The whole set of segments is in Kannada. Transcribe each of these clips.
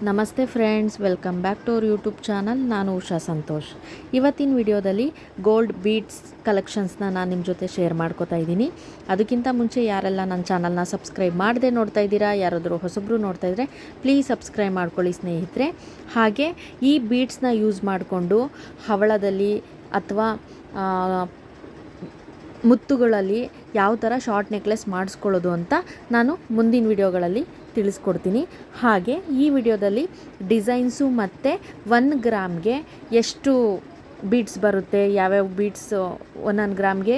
ನಮಸ್ತೆ friends, welcome back to our YouTube channel. ನಾನು ಉಷಾ ಸಂತೋಷ್. ಇವತ್ತಿನ ವಿಡಿಯೋದಲ್ಲಿ ಗೋಲ್ಡ್ ಬೀಡ್ಸ್ ಕಲೆಕ್ಷನ್ಸ್ನ ನಾನು ನಿಮ್ಮ ಜೊತೆ ಶೇರ್ ಮಾಡ್ಕೋತಾ ಇದ್ದೀನಿ. ಅದಕ್ಕಿಂತ ಮುಂಚೆ ಯಾರೆಲ್ಲ ನನ್ನ ಚಾನಲ್ನ ಸಬ್ಸ್ಕ್ರೈಬ್ ಮಾಡದೆ ನೋಡ್ತಾ ಇದ್ದೀರಾ, ಯಾರಾದರೂ ಹೊಸಬ್ರು ನೋಡ್ತಾ ಇದ್ದರೆ ಪ್ಲೀಸ್ ಸಬ್ಸ್ಕ್ರೈಬ್ ಮಾಡ್ಕೊಳ್ಳಿ ಸ್ನೇಹಿತರೆ. ಹಾಗೆ ಈ ಬೀಡ್ಸ್ನ ಯೂಸ್ ಮಾಡಿಕೊಂಡು ಹವಳದಲ್ಲಿ ಅಥವಾ ಮುತ್ತುಗಳಲ್ಲಿ ಯಾವ ಥರ ಶಾರ್ಟ್ ನೆಕ್ಲೆಸ್ ಮಾಡಿಸ್ಕೊಳ್ಳೋದು ಅಂತ ನಾನು ಮುಂದಿನ ವಿಡಿಯೋಗಳಲ್ಲಿ ತಿಳಿಸ್ಕೊಡ್ತೀನಿ. ಹಾಗೆ ಈ ವಿಡಿಯೋದಲ್ಲಿ ಡಿಸೈನ್ಸು ಮತ್ತು 1 ಗ್ರಾಮ್ಗೆ ಎಷ್ಟು ಬೀಡ್ಸ್ ಬರುತ್ತೆ, ಯಾವ್ಯಾವ ಬೀಡ್ಸ್ 1 ಗ್ರಾಮ್ಗೆ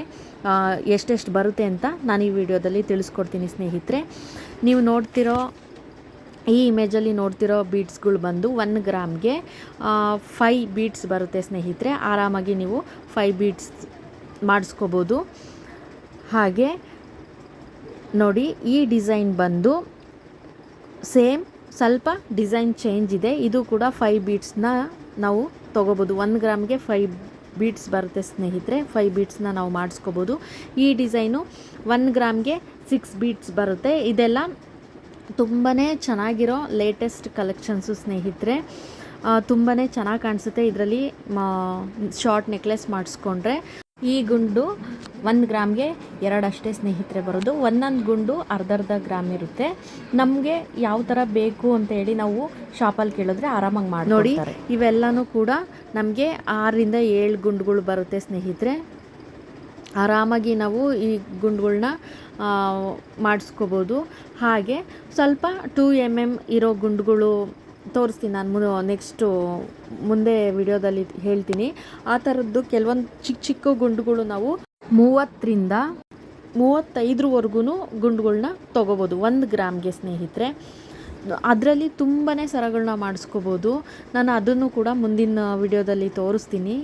ಎಷ್ಟೆಷ್ಟು ಬರುತ್ತೆ ಅಂತ ನಾನು ಈ ವಿಡಿಯೋದಲ್ಲಿ ತಿಳಿಸ್ಕೊಡ್ತೀನಿ ಸ್ನೇಹಿತರೆ. ನೀವು ನೋಡ್ತಿರೋ ಈ ಇಮೇಜಲ್ಲಿ ನೋಡ್ತಿರೋ ಬೀಡ್ಸ್ಗಳು ಬಂದು 1 ಗ್ರಾಮ್ಗೆ 5 ಬೀಡ್ಸ್ ಬರುತ್ತೆ ಸ್ನೇಹಿತರೆ. ಆರಾಮಾಗಿ ನೀವು 5 ಬೀಡ್ಸ್ ಮಾಡಿಸ್ಕೋಬೋದು. ಹಾಗೆ ನೋಡಿ, ಈ ಡಿಸೈನ್ ಬಂದು ಸೇಮ್, ಸ್ವಲ್ಪ ಡಿಸೈನ್ ಚೇಂಜ್ ಇದೆ. ಇದು ಕೂಡ 5 ಬೀಡ್ಸ್ನ ನಾವು ತೊಗೋಬೋದು. 1 ಗ್ರಾಮ್ಗೆ 5 ಬೀಡ್ಸ್ ಬರುತ್ತೆ ಸ್ನೇಹಿತರೆ. 5 ಬೀಡ್ಸ್ನ ನಾವು ಮಾಡಿಸ್ಕೋಬೋದು. ಈ ಡಿಸೈನು 1 ಗ್ರಾಮ್ಗೆ 6 ಬೀಡ್ಸ್ ಬರುತ್ತೆ. ಇದೆಲ್ಲ ತುಂಬಾ ಚೆನ್ನಾಗಿರೋ ಲೇಟೆಸ್ಟ್ ಕಲೆಕ್ಷನ್ಸು ಸ್ನೇಹಿತರೆ. ತುಂಬಾ ಚೆನ್ನಾಗಿ ಕಾಣಿಸುತ್ತೆ ಇದರಲ್ಲಿ ಶಾರ್ಟ್ ನೆಕ್ಲೆಸ್ ಮಾಡಿಸ್ಕೊಂಡ್ರೆ. ಈ ಗುಂಡು 1 ಗ್ರಾಮ್ಗೆ 2 ಅಷ್ಟೇ ಸ್ನೇಹಿತರೆ ಬರೋದು. ಒಂದೊಂದು ಗುಂಡು ಅರ್ಧ ಗ್ರಾಮ್ ಇರುತ್ತೆ. ನಮಗೆ ಯಾವ ಥರ ಬೇಕು ಅಂತ ಹೇಳಿ ನಾವು ಶಾಪಲ್ಲಿ ಕೇಳಿದ್ರೆ ಆರಾಮಾಗಿ ಮಾಡಿ ನೋಡಿ. ಇವೆಲ್ಲನೂ ಕೂಡ ನಮಗೆ 6ರಿಂದ 7 ಗುಂಡುಗಳು ಬರುತ್ತೆ ಸ್ನೇಹಿತರೆ. ಆರಾಮಾಗಿ ನಾವು ಈ ಗುಂಡುಗಳ್ನ ಮಾಡಿಸ್ಕೋಬೋದು. ಹಾಗೆ ಸ್ವಲ್ಪ 2 mm ಇರೋ ಗುಂಡುಗಳು ತೋರಿಸ್ತೀನಿ ನಾನು ನೆಕ್ಸ್ಟು ಮುಂದೆ ವಿಡಿಯೋದಲ್ಲಿ ಹೇಳ್ತೀನಿ. ಆ ಥರದ್ದು ಕೆಲವೊಂದು ಚಿಕ್ಕ ಚಿಕ್ಕ ಗುಂಡುಗಳು ನಾವು 30ರಿಂದ 35ವರೆಗೂ ಗುಂಡುಗಳನ್ನ ತೊಗೋಬೋದು 1 ಗ್ರಾಮ್ಗೆ ಸ್ನೇಹಿತರೆ. ಅದರಲ್ಲಿ ತುಂಬಾ ಸರಗಳನ್ನ ಮಾಡಿಸ್ಕೋಬೋದು. ನಾನು ಅದನ್ನು ಕೂಡ ಮುಂದಿನ ವಿಡಿಯೋದಲ್ಲಿ ತೋರಿಸ್ತೀನಿ.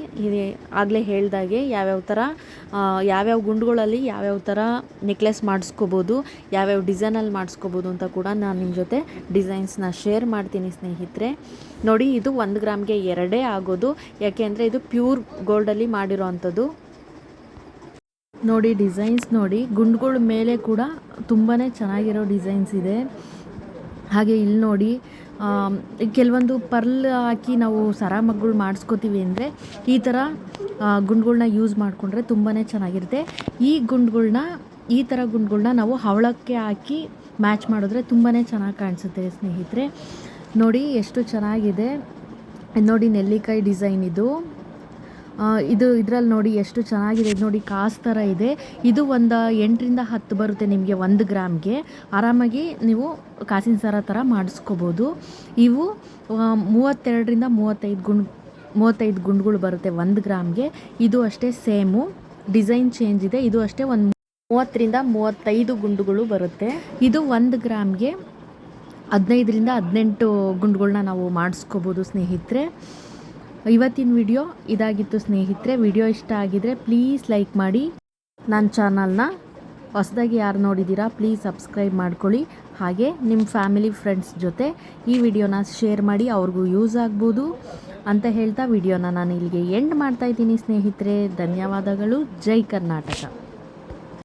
ಆಗಲೇ ಹೇಳ್ದಾಗೆ ಯಾವ್ಯಾವ ಗುಂಡುಗಳಲ್ಲಿ ಯಾವ್ಯಾವ ಥರ ನೆಕ್ಲೆಸ್ ಮಾಡಿಸ್ಕೋಬೋದು, ಯಾವ್ಯಾವ ಡಿಸೈನಲ್ಲಿ ಮಾಡಿಸ್ಕೋಬೋದು ಅಂತ ಕೂಡ ನಾನು ನಿಮ್ಮ ಜೊತೆ ಡಿಸೈನ್ಸ್ನ ಶೇರ್ ಮಾಡ್ತೀನಿ ಸ್ನೇಹಿತರೆ. ನೋಡಿ, ಇದು 1 ಗ್ರಾಮ್ಗೆ 2 ಆಗೋದು. ಯಾಕೆಂದರೆ ಇದು ಪ್ಯೂರ್ ಗೋಲ್ಡಲ್ಲಿ ಮಾಡಿರೋ ಅಂಥದ್ದು. ನೋಡಿ ಡಿಸೈನ್ಸ್ ನೋಡಿ, ಗುಂಡುಗಳ ಮೇಲೆ ಕೂಡ ತುಂಬಾ ಚೆನ್ನಾಗಿರೋ ಡಿಸೈನ್ಸ್ ಇದೆ. ಹಾಗೆ ಇಲ್ಲಿ ನೋಡಿ, ಕೆಲವೊಂದು ಪರ್ಲ್ ಹಾಕಿ ನಾವು ಸರ ಮಗ್ಗಳು ಮಾಡಿಸ್ಕೋತೀವಿ ಅಂದರೆ ಈ ಥರ ಗುಂಡುಗಳ್ನ ಯೂಸ್ ಮಾಡಿಕೊಂಡ್ರೆ ತುಂಬಾ ಚೆನ್ನಾಗಿರುತ್ತೆ. ಈ ಥರ ಗುಂಡುಗಳ್ನ ನಾವು ಹವಳಕ್ಕೆ ಹಾಕಿ ಮ್ಯಾಚ್ ಮಾಡಿದ್ರೆ ತುಂಬಾ ಚೆನ್ನಾಗಿ ಕಾಣಿಸುತ್ತೆ ಸ್ನೇಹಿತರೆ. ನೋಡಿ ಎಷ್ಟು ಚೆನ್ನಾಗಿದೆ. ನೋಡಿ, ನೆಲ್ಲಿಕಾಯಿ ಡಿಸೈನ್ ಇದರಲ್ಲಿ ನೋಡಿ ಎಷ್ಟು ಚೆನ್ನಾಗಿದೆ. ನೋಡಿ, ಕಾಸು ಥರ ಇದೆ. ಇದು ಒಂದು 8ರಿಂದ 10 ಬರುತ್ತೆ ನಿಮಗೆ 1 ಗ್ರಾಮ್ಗೆ. ಆರಾಮಾಗಿ ನೀವು ಕಾಸಿನ ಸರ ಥರ ಮಾಡಿಸ್ಕೋಬೋದು. ಇವು 32ರಿಂದ 35 ಗುಂಡುಗಳು ಬರುತ್ತೆ 1 ಗ್ರಾಮ್ಗೆ. ಇದು ಅಷ್ಟೇ ಸೇಮು, ಡಿಸೈನ್ ಚೇಂಜ್ ಇದೆ. ಇದು ಅಷ್ಟೇ ಒಂದು 30ರಿಂದ 35 ಗುಂಡುಗಳು ಬರುತ್ತೆ. ಇದು 1 ಗ್ರಾಮ್ಗೆ 15ರಿಂದ 18 ಗುಂಡುಗಳನ್ನ ನಾವು ಮಾಡಿಸ್ಕೋಬೋದು ಸ್ನೇಹಿತರೆ. ಇವತ್ತಿನ ವಿಡಿಯೋ ಇದಾಗಿತ್ತು ಸ್ನೇಹಿತರೆ. ವಿಡಿಯೋ ಇಷ್ಟ ಆಗಿದರೆ ಪ್ಲೀಸ್ ಲೈಕ್ ಮಾಡಿ. ನನ್ನ ಚಾನಲ್ನ ಹೊಸದಾಗಿ ಯಾರು ನೋಡಿದ್ದೀರಾ ಪ್ಲೀಸ್ ಸಬ್ಸ್ಕ್ರೈಬ್ ಮಾಡ್ಕೊಳ್ಳಿ. ಹಾಗೆ ನಿಮ್ಮ ಫ್ಯಾಮಿಲಿ ಫ್ರೆಂಡ್ಸ್ ಜೊತೆ ಈ ವಿಡಿಯೋನ ಶೇರ್ ಮಾಡಿ, ಅವ್ರಿಗೂ ಯೂಸ್ ಆಗ್ಬೋದು ಅಂತ ಹೇಳ್ತಾ ವಿಡಿಯೋನ ನಾನು ಇಲ್ಲಿಗೆ ಎಂಡ್ ಮಾಡ್ತಾಯಿದ್ದೀನಿ ಸ್ನೇಹಿತರೆ. ಧನ್ಯವಾದಗಳು. ಜೈ ಕರ್ನಾಟಕ.